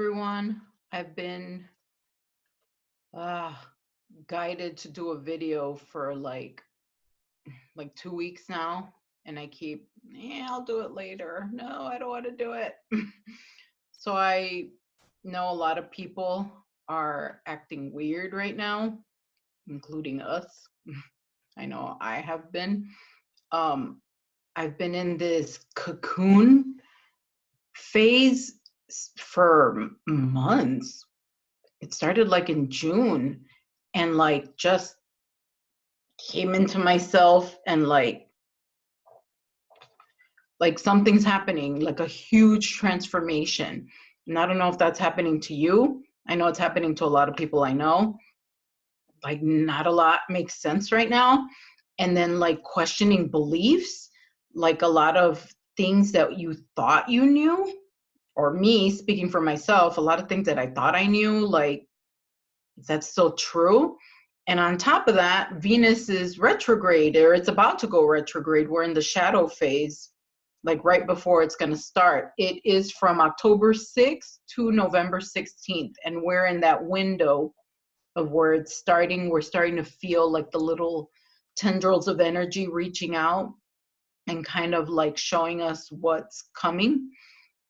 everyone. I've been uh, guided to do a video for like 2 weeks now, and I keep, yeah, I'll do it later. No, I don't want to do it. So I know a lot of people are acting weird right now, including us. I know I have been. Um, I've been in this cocoon phase for months. It started like in June, and like just came into myself, and like something's happening, like a huge transformation. And I don't know if that's happening to you. I know it's happening to a lot of people I know. Like not a lot makes sense right now. And then like questioning beliefs, like a lot of things that you thought you knew, or me speaking for myself, a lot of things that I thought I knew, like, is that still true? And on top of that, Venus is retrograde, or it's about to go retrograde. We're in the shadow phase, like right before it's going to start. It is from October 6th to November 16th. And we're in that window of where it's starting. We're starting to feel like the little tendrils of energy reaching out and kind of like showing us what's coming.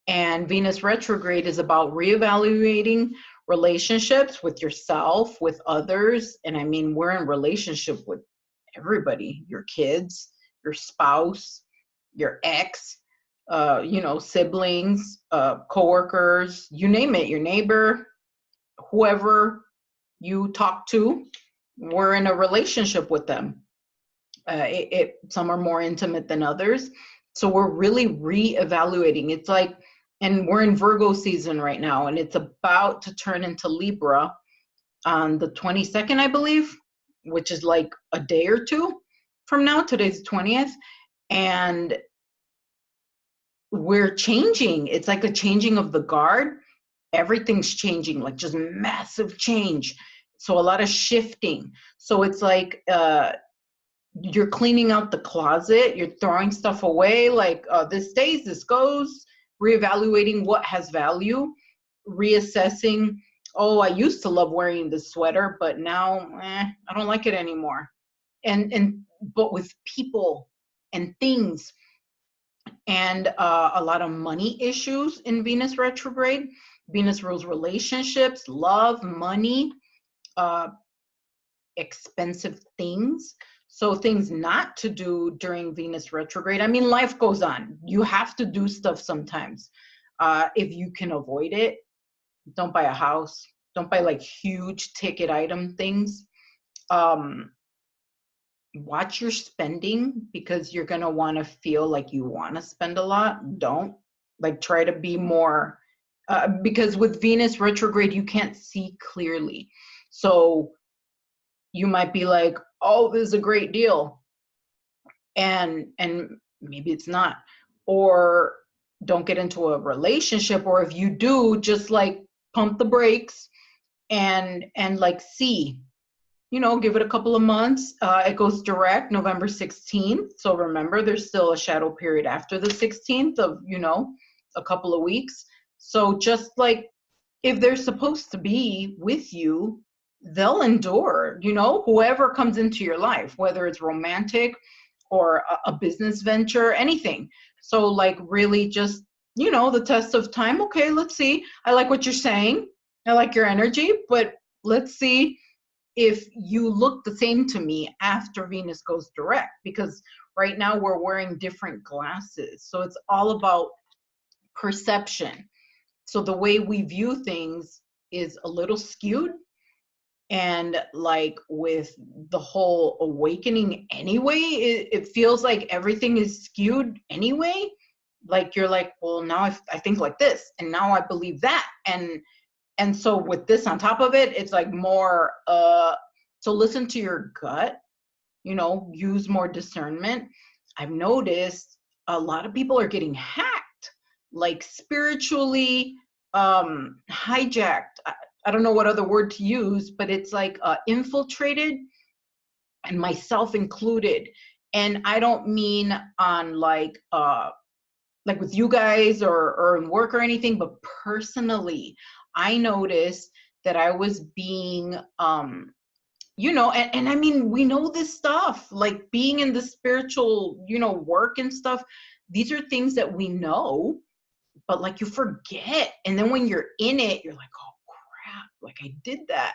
And Venus retrograde is about reevaluating relationships with yourself, with others. And I mean, we're in relationship with everybody, your kids, your spouse, your ex, siblings, coworkers, you name it, your neighbor, whoever you talk to, we're in a relationship with them. Some are more intimate than others. So we're really reevaluating. It's like, and we're in Virgo season right now, and it's about to turn into Libra on the 22nd, I believe, which is like a day or two from now. Today's the 20th. And we're changing. It's like a changing of the guard. Everything's changing, like just massive change. So a lot of shifting. So it's like you're cleaning out the closet, you're throwing stuff away, like this stays, this goes, reevaluating what has value, reassessing, oh, I used to love wearing this sweater, but now I don't like it anymore. But with people and things, and a lot of money issues in Venus retrograde. Venus rules relationships, love, money, expensive things. So things not to do during Venus retrograde. I mean, life goes on. You have to do stuff sometimes. If you can avoid it, don't buy a house. Don't buy like huge ticket item things. Watch your spending, because you're going to want to feel like you want to spend a lot. Don't like try to be more, because with Venus retrograde, you can't see clearly. So you might be like, oh, this is a great deal. And maybe it's not. Or don't get into a relationship, or if you do, just like pump the brakes and like see, give it a couple of months. It goes direct November 16th. So remember, there's still a shadow period after the 16th of, a couple of weeks. So just like if they're supposed to be with you, they'll endure, whoever comes into your life, whether it's romantic or a business venture, anything. So like really just, the test of time. Okay, let's see. I like what you're saying. I like your energy, but let's see if you look the same to me after Venus goes direct, because right now we're wearing different glasses. So it's all about perception. So the way we view things is a little skewed. And like with the whole awakening anyway, it feels like everything is skewed anyway. Like you're like, well, now I think like this, and now I believe that. And so with this on top of it, it's like more, so listen to your gut, use more discernment. I've noticed a lot of people are getting hacked, like spiritually hijacked. I don't know what other word to use, but it's like infiltrated, and myself included. And I don't mean on like with you guys or in work or anything, but personally, I noticed that I was being, you know, and I mean, we know this stuff, like being in the spiritual, you know, work and stuff. These are things that we know, but like you forget. And then when you're in it, you're like, oh crap, like I did that.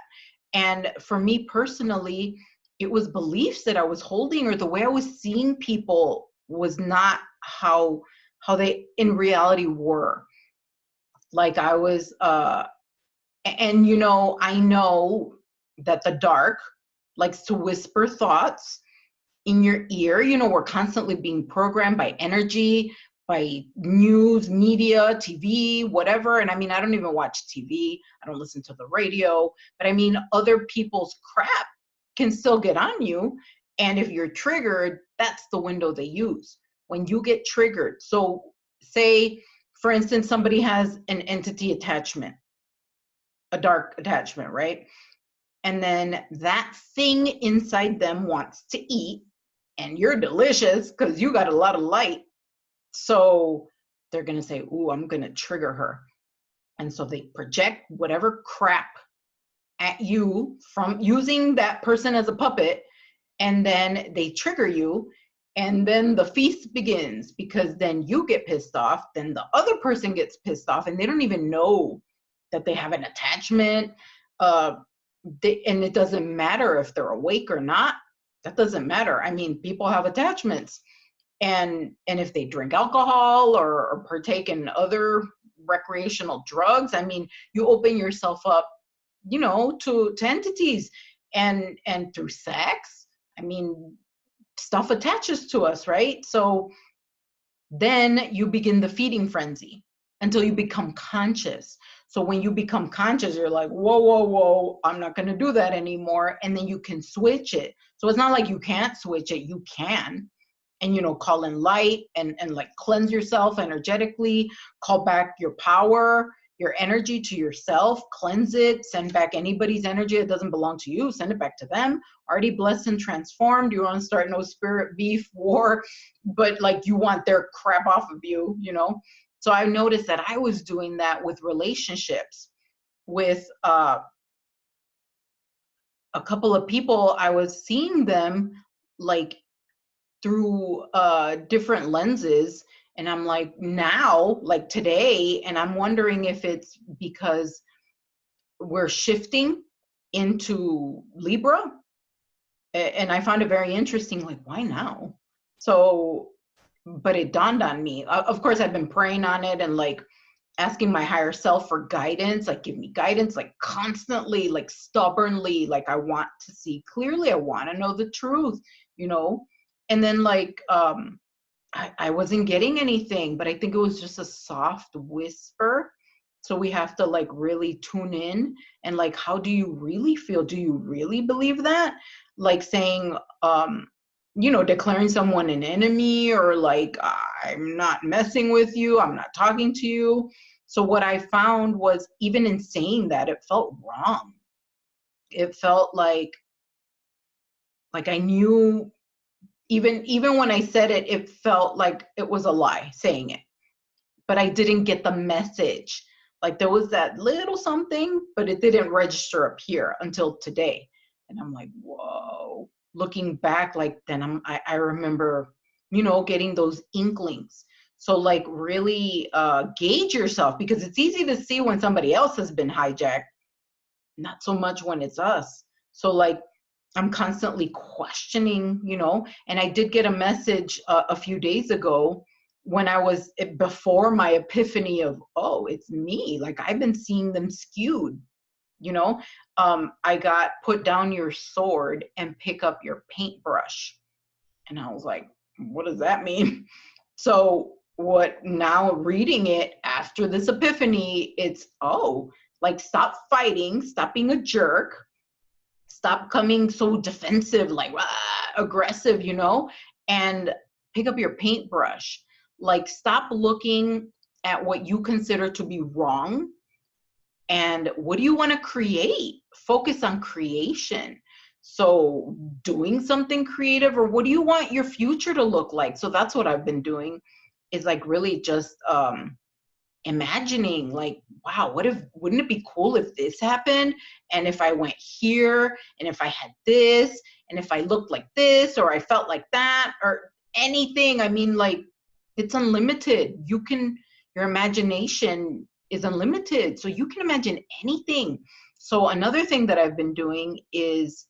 And for me personally, it was beliefs that I was holding, or the way I was seeing people was not how they in reality were. Like I was and you know, I know that the dark likes to whisper thoughts in your ear. You know, we're constantly being programmed by energy, by news, media, TV, whatever. And I mean, I don't even watch TV. I don't listen to the radio. But I mean, other people's crap can still get on you. And if you're triggered, that's the window they use. When you get triggered. So say, for instance, somebody has an entity attachment, a dark attachment, right? And then that thing inside them wants to eat, and you're delicious because you got a lot of light. So they're going to say, ooh, I'm going to trigger her. And so they project whatever crap at you from using that person as a puppet, and then they trigger you. And then the feast begins, because then you get pissed off, then the other person gets pissed off, and they don't even know that they have an attachment. And it doesn't matter if they're awake or not. That doesn't matter. I mean, people have attachments. And if they drink alcohol or partake in other recreational drugs, I mean, you open yourself up, you know, to entities. And through sex, I mean, stuff attaches to us, right? So then you begin the feeding frenzy until you become conscious. So when you become conscious, you're like, whoa, whoa, whoa, I'm not going to do that anymore. And then you can switch it. So it's not like you can't switch it. You can. And, you know, call in light and like cleanse yourself energetically, call back your power, your energy to yourself, cleanse it, send back anybody's energy that doesn't belong to you, send it back to them, already blessed and transformed. You want to start no spirit beef war, but like you want their crap off of you, you know? So I noticed that I was doing that with relationships, with a couple of people. I was seeing them like through different lenses, and I'm like, now, like today, and I'm wondering if it's because we're shifting into Libra. And I found it very interesting, like, why now? So, but it dawned on me. Of course, I've been praying on it and like asking my higher self for guidance, like give me guidance, like constantly, like stubbornly, like I want to see clearly, I want to know the truth, you know? And then like, I wasn't getting anything, but I think it was just a soft whisper. So we have to like really tune in and like, how do you really feel? Do you really believe that? Like saying, you know, declaring someone an enemy, or like, I'm not messing with you, I'm not talking to you. So what I found was, even in saying that, it felt wrong. It felt like I knew, even when I said it, it felt like it was a lie saying it, but I didn't get the message. Like there was that little something, but it didn't register up here until today. And I'm like, whoa, looking back, like then I remember, you know, getting those inklings. So like really gauge yourself, because it's easy to see when somebody else has been hijacked, not so much when it's us. So like, I'm constantly questioning, you know, and I did get a message a few days ago when I was before my epiphany of, oh, it's me. Like I've been seeing them skewed, you know. I got put down your sword and pick up your paintbrush. And I was like, what does that mean? So what, now reading it after this epiphany, it's, oh, like stop fighting, stop being a jerk, stop coming so defensive, like aggressive, you know, and pick up your paintbrush. Like stop looking at what you consider to be wrong, and what do you want to create? Focus on creation. So doing something creative, or what do you want your future to look like? So that's what I've been doing, is like really just imagining like, wow, wouldn't it be cool if this happened? And if I went here, and if I had this, and if I looked like this, or I felt like that, or anything. I mean, like, it's unlimited. Your imagination is unlimited. So you can imagine anything. So another thing that I've been doing is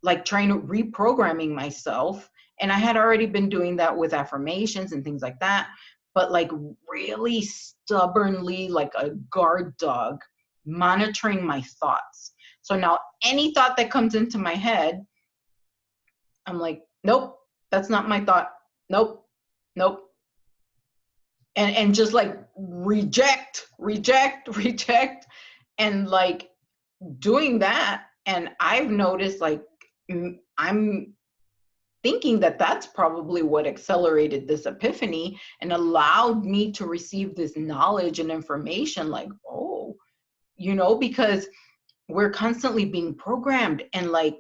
like trying to reprogramming myself. And I had already been doing that with affirmations and things like that, but like really stubbornly, like a guard dog, monitoring my thoughts. So now any thought that comes into my head, I'm like, nope, that's not my thought. Nope, nope. And just like reject, and like doing that. And I've noticed like I'm thinking that that's probably what accelerated this epiphany and allowed me to receive this knowledge and information, like, oh, because we're constantly being programmed, and like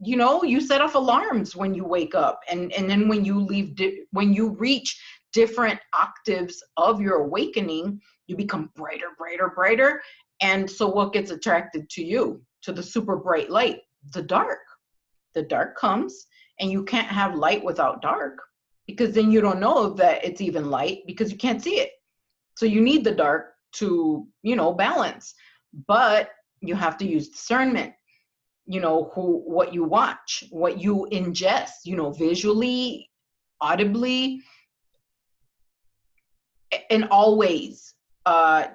you set off alarms when you wake up, and then when you reach different octaves of your awakening, you become brighter, brighter, brighter. And so what gets attracted to you, to the super bright light? The dark comes, and you can't have light without dark, because then you don't know that it's even light because you can't see it. So you need the dark to, balance, but you have to use discernment, what you watch, what you ingest, visually, audibly, and always, I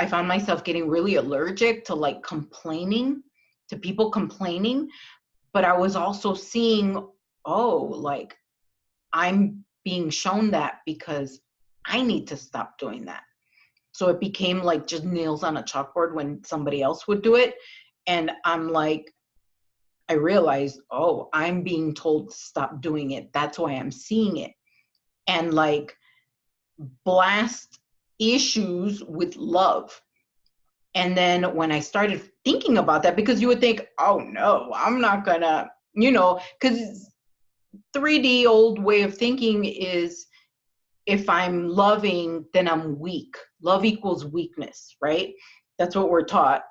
found myself getting really allergic to like to people complaining, but I was also seeing, oh, like I'm being shown that because I need to stop doing that. So it became like just nails on a chalkboard when somebody else would do it. And I'm like, I realized, oh, I'm being told to stop doing it. That's why I'm seeing it. And like blast issues with love. And then when I started thinking about that, because you would think, oh no, I'm not gonna, because 3D old way of thinking is, if I'm loving, then I'm weak. Love equals weakness, right? That's what we're taught.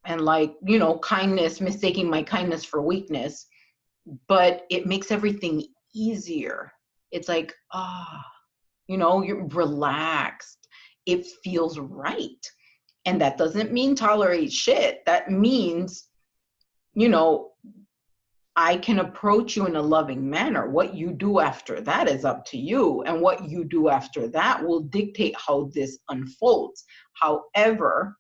And like, kindness, mistaking my kindness for weakness, but it makes everything easier. It's like, you're relaxed. It feels right. And that doesn't mean tolerate shit. That means, I can approach you in a loving manner. What you do after that is up to you. And what you do after that will dictate how this unfolds. However,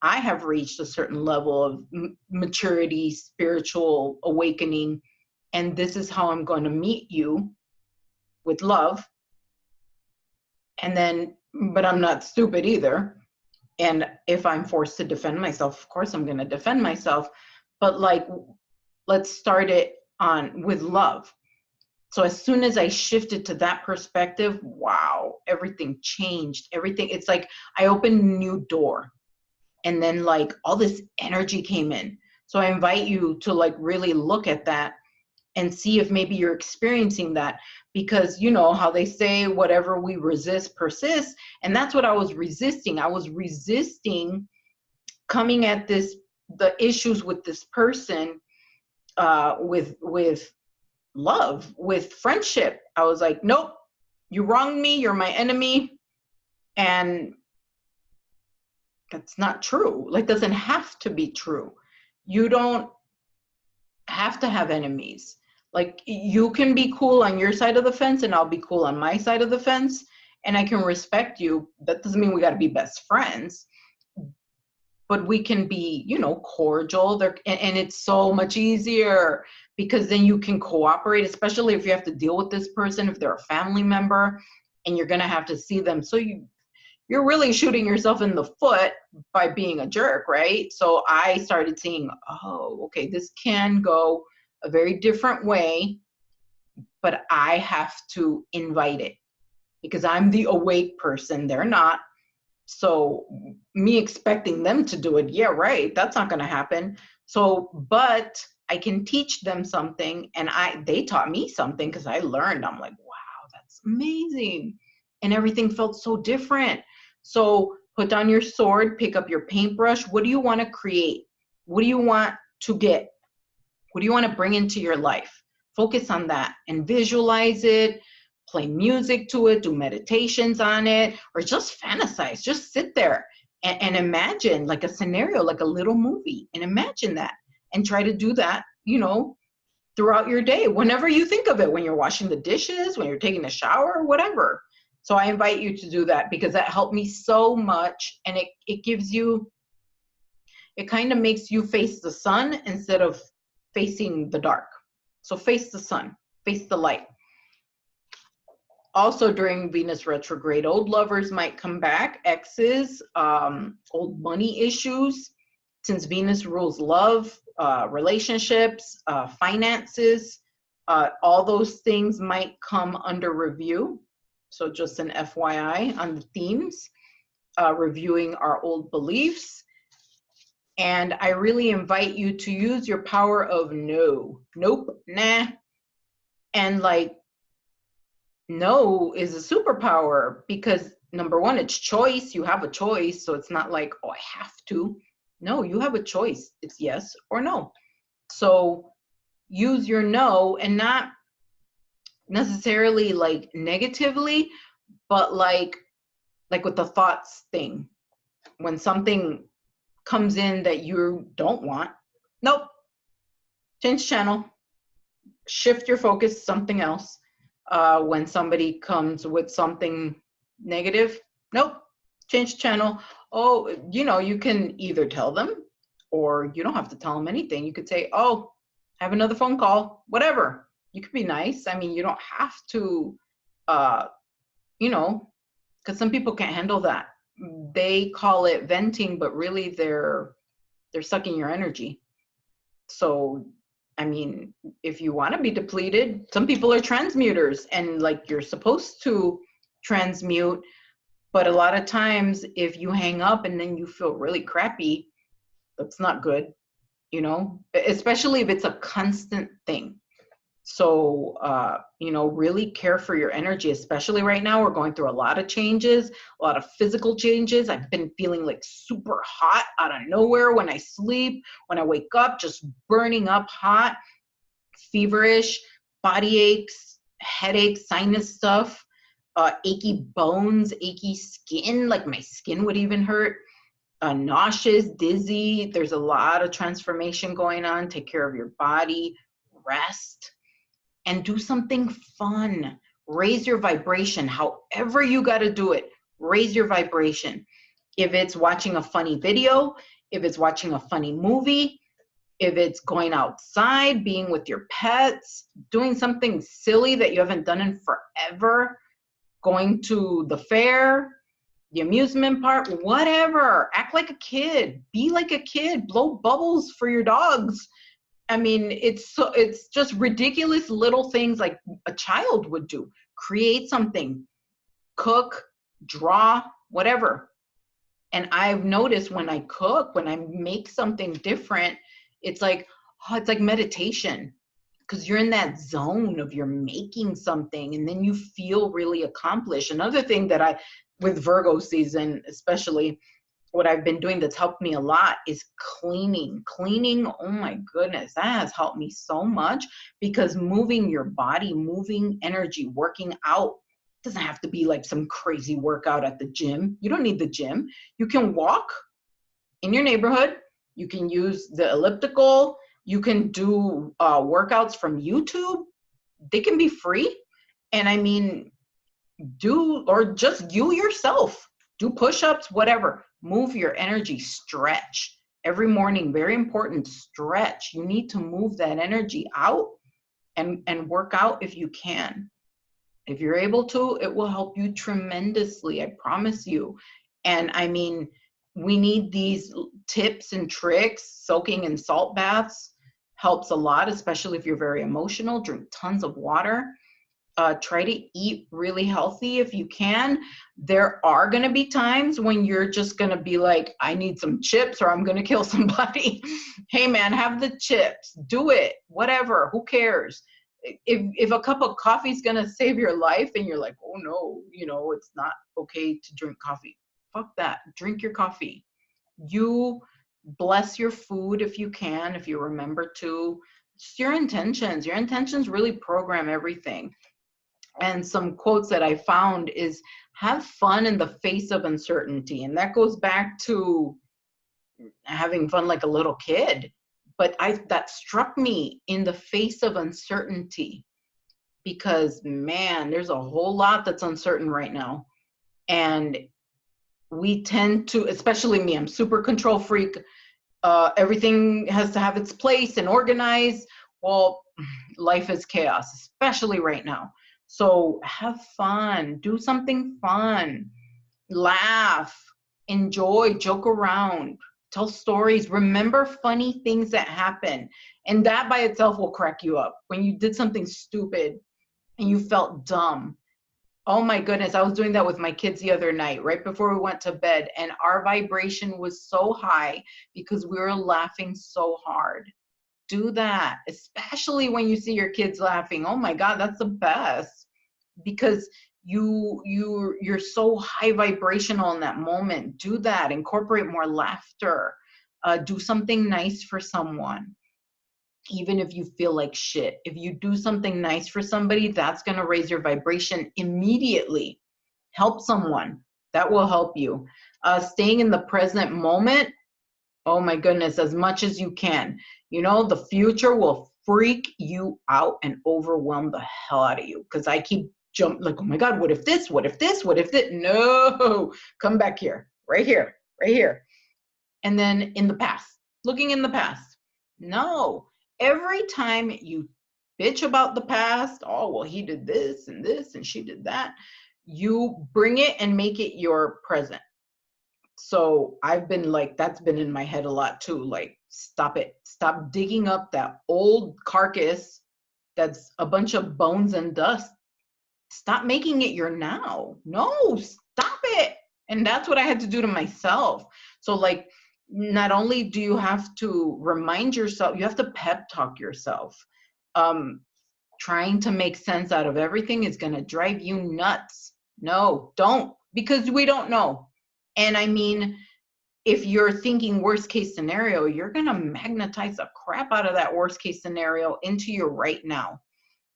I have reached a certain level of maturity, spiritual awakening, and this is how I'm going to meet you, with love. And then, but I'm not stupid either. And if I'm forced to defend myself, of course I'm going to defend myself. But like, let's start it with love. So as soon as I shifted to that perspective, wow, everything changed. Everything, it's like I opened a new door, and then like all this energy came in. So I invite you to like really look at that and see if maybe you're experiencing that, because you know how they say whatever we resist persists. And that's what I was resisting. I was resisting coming at the issues with this person, with love, with friendship. I was like, nope, you wronged me, you're my enemy. And that's not true. Like, doesn't have to be true. You don't have to have enemies. Like, you can be cool on your side of the fence and I'll be cool on my side of the fence, and I can respect you. That doesn't mean we got to be best friends, but we can be, cordial there. And it's so much easier because then you can cooperate, especially if you have to deal with this person, if they're a family member and you're going to have to see them. So you're really shooting yourself in the foot by being a jerk, right? So I started seeing, oh, okay, this can go a very different way, but I have to invite it because I'm the awake person. They're not. So me expecting them to do it, yeah, right, that's not going to happen. So, but I can teach them something, and they taught me something because I learned. I'm like, wow, that's amazing. and everything felt so different. So put down your sword, pick up your paintbrush. What do you want to create? What do you want to get? What do you want to bring into your life? Focus on that and visualize it, play music to it, do meditations on it, or just fantasize. Just sit there and imagine like a scenario, like a little movie, and imagine that and try to do that, you know, throughout your day, whenever you think of it, when you're washing the dishes, when you're taking a shower, whatever. So I invite you to do that because that helped me so much. And it gives you, it kind of makes you face the sun instead of facing the dark. So face the sun, face the light. Also during Venus retrograde, old lovers might come back, exes, old money issues, since Venus rules love, relationships, finances, all those things might come under review. So just an FYI on the themes, reviewing our old beliefs. And I really invite you to use your power of no, nope, nah. And like, no is a superpower because number one, it's choice. You have a choice. So it's not like, oh, I have to. No, you have a choice. It's yes or no. So use your no, and not necessarily like negatively, but like with the thoughts thing. When something comes in that you don't want, nope, change channel, shift your focus, something else. When somebody comes with something negative, nope, change channel. Oh, you know, you can either tell them or you don't have to tell them anything. You could say, oh, have another phone call, whatever. You could be nice. I mean, you don't have to, you know, because some people can't handle that. They call it venting, but really they're sucking your energy. So, I mean, if you want to be depleted, some people are transmuters and like you're supposed to transmute. But a lot of times if you hang up and then you feel really crappy, that's not good, you know, especially if it's a constant thing. So, you know, really care for your energy, especially right now. We're going through a lot of changes, a lot of physical changes. I've been feeling like super hot out of nowhere when I sleep, when I wake up, just burning up hot, feverish, body aches, headaches, sinus stuff, achy bones, achy skin, like my skin would even hurt, nauseous, dizzy. There's a lot of transformation going on. Take care of your body, rest. And do something fun. Raise your vibration. However you got to do it, raise your vibration. If it's watching a funny video, if it's watching a funny movie, if it's going outside, being with your pets, doing something silly that you haven't done in forever, going to the fair, the amusement park, whatever. Act like a kid. Be like a kid. Blow bubbles for your dogs. I mean, it's just ridiculous little things like a child would do. Create something, cook, draw, whatever. And I've noticed when I cook, when I make something different, it's like, oh, it's like meditation, because you're in that zone of you're making something and then you feel really accomplished. Another thing that with Virgo season, especially, what I've been doing that's helped me a lot is cleaning. Oh my goodness, that has helped me so much, because moving your body, moving energy, working out, doesn't have to be like some crazy workout at the gym. You don't need the gym. You can walk in your neighborhood. You can use the elliptical. You can do workouts from YouTube. They can be free. And I mean, or just you yourself, do push-ups, whatever. Move your energy, stretch. Every morning, very important, stretch. You need to move that energy out and work out if you can. If you're able to, it will help you tremendously, I promise you. And I mean, we need these tips and tricks. Soaking in salt baths helps a lot, especially if you're very emotional. Drink tons of water. Try to eat really healthy if you can. There are going to be times when you're just going to be like, I need some chips or I'm going to kill somebody. Hey man, have the chips, do it, whatever, who cares? if a cup of coffee is going to save your life and you're like, oh no, it's not okay to drink coffee. Fuck that. Drink your coffee. You bless your food if you can, if you remember to. It's your intentions. Your intentions really program everything. And some quotes that I found is, have fun in the face of uncertainty. And that goes back to having fun like a little kid. But that struck me, in the face of uncertainty, because man, there's a whole lot that's uncertain right now. And we tend to, especially me, I'm super control freak. Everything has to have its place and organized. Well, life is chaos, especially right now. So have fun, do something fun, laugh, enjoy, joke around, tell stories, remember funny things that happen. And that by itself will crack you up. When you did something stupid and you felt dumb. Oh my goodness, I was doing that with my kids the other night, right before we went to bed, and our vibration was so high because we were laughing so hard. Do that, especially when you see your kids laughing. Oh my God, that's the best, because you're so high vibrational in that moment. Do that. Incorporate more laughter. Do something nice for someone. Even if you feel like shit, if you do something nice for somebody, that's going to raise your vibration immediately. Help someone. That will help you. Staying in the present moment. Oh my goodness, as much as you can. The future will freak you out and overwhelm the hell out of you, because I keep jumping like, oh my God, what if this, what if this, what if this? No, come back here, right here, right here. And then in the past, looking in the past. No, every time you bitch about the past, oh, well, he did this and she did that, you bring it and make it your present. So I've been like, that's been in my head a lot too. Like, stop it. Stop digging up that old carcass that's a bunch of bones and dust. Stop making it your now. No, stop it. And that's what I had to do to myself. So like, not only do you have to remind yourself, you have to pep talk yourself. Trying to make sense out of everything is going to drive you nuts. No, don't, because we don't know. And I mean, if you're thinking worst case scenario, you're going to magnetize the crap out of that worst case scenario into your right now.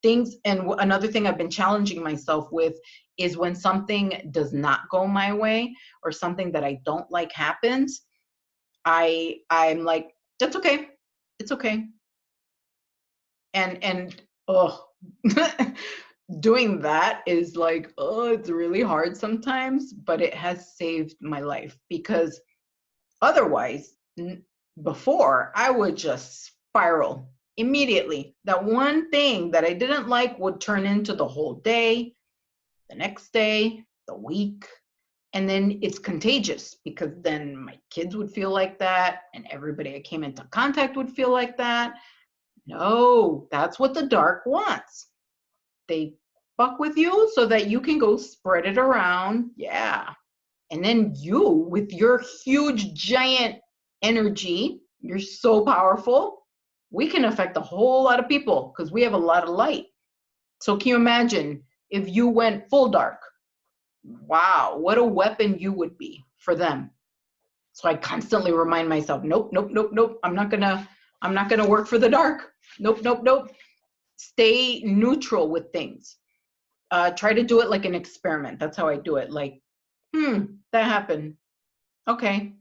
Things, and another thing I've been challenging myself with is when something does not go my way or something that I don't like happens, I'm like, that's okay. It's okay. And doing that is like, it's really hard sometimes, but it has saved my life, because otherwise, before, I would just spiral immediately. That one thing that I didn't like would turn into the whole day, the next day, the week. And then it's contagious, because then my kids would feel like that, and everybody I came into contact would feel like that. No, that's what the dark wants. They fuck with you so that you can go spread it around. Yeah. And then you, with your huge, giant energy, you're so powerful, we can affect a whole lot of people because we have a lot of light. So can you imagine if you went full dark? Wow, what a weapon you would be for them. So I constantly remind myself, nope, nope, nope, nope. I'm not gonna work for the dark. Nope, nope, nope. Stay neutral with things. Try to do it like an experiment. That's how I do it. Like, that happened. Okay.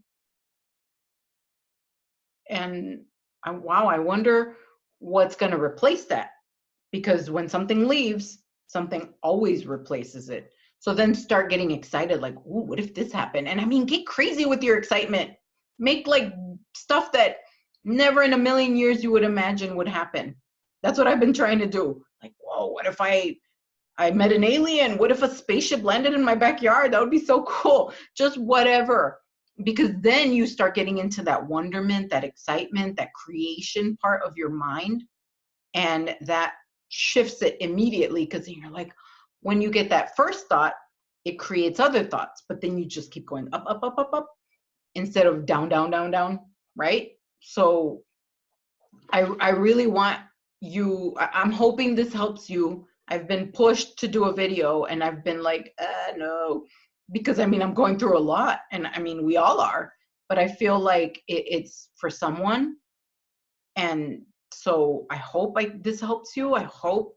And wow, I wonder what's going to replace that. Because when something leaves, something always replaces it. So then start getting excited, like, ooh, what if this happened? And I mean, get crazy with your excitement. Make like stuff that never in a million years you would imagine would happen. That's what I've been trying to do. Like, whoa, what if I met an alien? What if a spaceship landed in my backyard? That would be so cool. Just whatever. Because then you start getting into that wonderment, that excitement, that creation part of your mind. And that shifts it immediately, because then you're like, when you get that first thought, it creates other thoughts. But then you just keep going up, up, up, up, up, instead of down, down, down, down, right? So I really want I'm hoping this helps you. I've been pushed to do a video and I've been like, no, because I mean, I'm going through a lot, and I mean, we all are, but I feel like it's for someone. And so I hope this helps you. I hope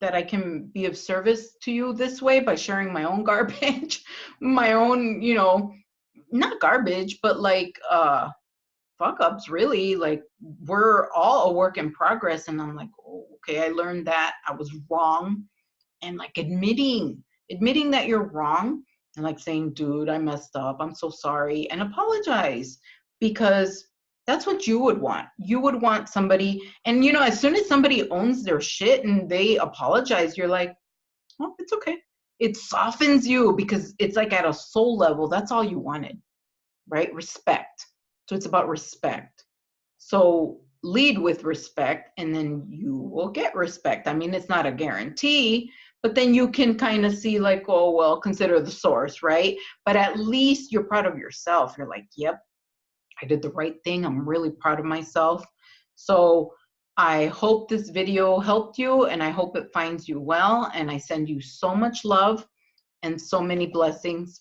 that I can be of service to you this way by sharing my own garbage, my own, not garbage, but like fuck ups, really. Like, we're all a work in progress. And I'm like, oh, okay, I learned that I was wrong. And like admitting that you're wrong, and like saying, dude, I messed up, I'm so sorry, and apologize, because that's what you would want. You would want somebody, and as soon as somebody owns their shit and they apologize, you're like, oh, it's okay. It softens you, because it's like at a soul level, that's all you wanted, right? Respect. So it's about respect. So lead with respect, and then you will get respect. I mean, it's not a guarantee, but then you can kind of see like, oh, well, consider the source, right? But at least you're proud of yourself. You're like, yep, I did the right thing. I'm really proud of myself. So I hope this video helped you, and I hope it finds you well. And I send you so much love and so many blessings.